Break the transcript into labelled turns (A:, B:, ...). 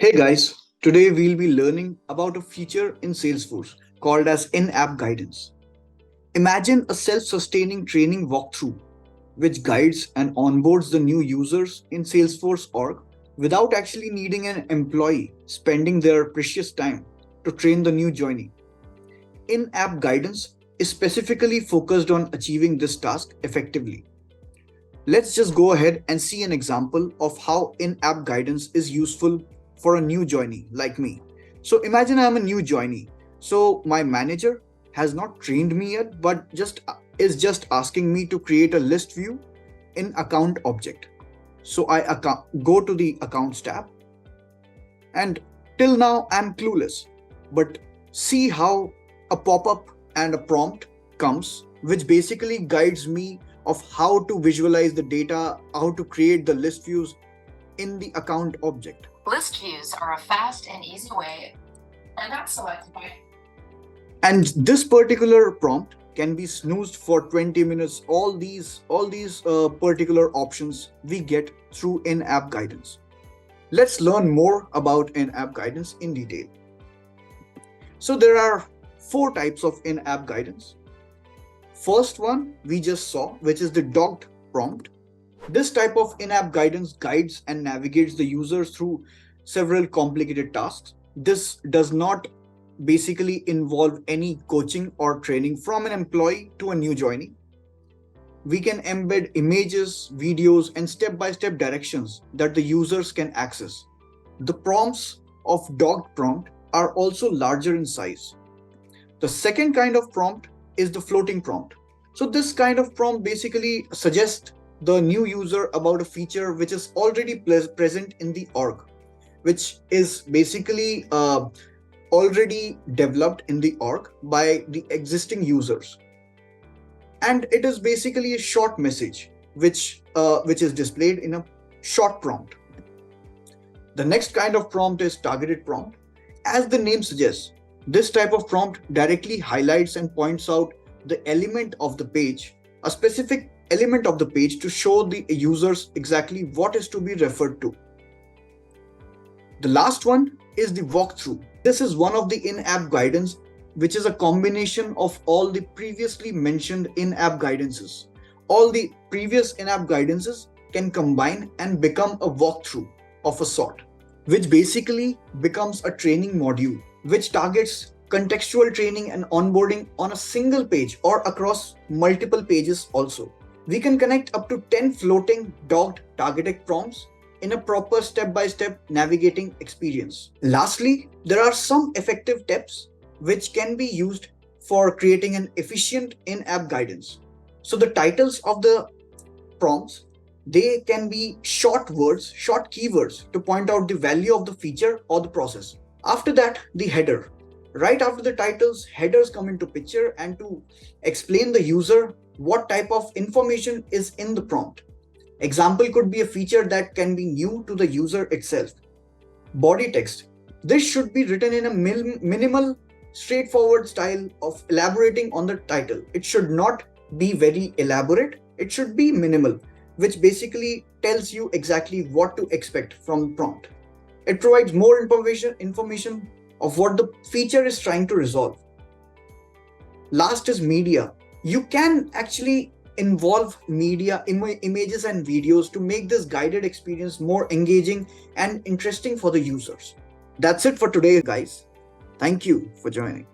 A: Hey guys, today we'll be learning about a feature in Salesforce called as in-app guidance. Imagine a self-sustaining training walkthrough which guides and onboards the new users in Salesforce org without actually needing an employee spending their precious time to train the new joinee. In-app guidance is specifically focused on achieving this task effectively. Let's just go ahead and see an example of how in-app guidance is useful for a new joinee like me. So imagine I'm a new joinee. So my manager has not trained me yet, but just asking me to create a list view in account object. So go to the accounts tab, and till now I'm clueless. But see how a pop-up and a prompt comes, which basically guides me of how to visualize the data, how to create the list views in the account object.
B: List views are a fast and easy way and not selected by.
A: And this particular prompt can be snoozed for 20 minutes. All these particular options we get through in-app guidance. Let's learn more about in-app guidance in detail. So there are 4 types of in-app guidance. First one we just saw, which is the docked prompt. This type of in-app guidance guides and navigates the users through several complicated tasks. This does not basically involve any coaching or training from an employee to a new joinee. We can embed images, videos, and step-by-step directions that the users can access. The prompts of docked prompt are also larger in size. The second kind of prompt is the floating prompt. So this kind of prompt basically suggests the new user about a feature which is already present in the org, which is basically already developed in the org by the existing users. And it is basically a short message which is displayed in a short prompt. The next kind of prompt is targeted prompt. As the name suggests, this type of prompt directly highlights and points out the element of the page, a specific element of the page, to show the users exactly what is to be referred to. The last one is the walkthrough. This is one of the in-app guidance, which is a combination of all the previously mentioned in-app guidances. All the previous in-app guidances can combine and become a walkthrough of a sort, which basically becomes a training module, which targets contextual training and onboarding on a single page or across multiple pages also. We can connect up to 10 floating docked targeted prompts in a proper step-by-step navigating experience. Lastly, there are some effective tips which can be used for creating an efficient in-app guidance. So the titles of the prompts, they can be short words, short keywords to point out the value of the feature or the process. After that, the header. Right after the titles, headers come into picture and to explain the user what type of information is in the prompt. Example could be a feature that can be new to the user itself. Body text. This should be written in a minimal, straightforward style of elaborating on the title. It should not be very elaborate. It should be minimal, which basically tells you exactly what to expect from the prompt. It provides more information of what the feature is trying to resolve. Last is media. You can actually involve media, images and videos to make this guided experience more engaging and interesting for the users. That's it for today, guys. Thank you for joining.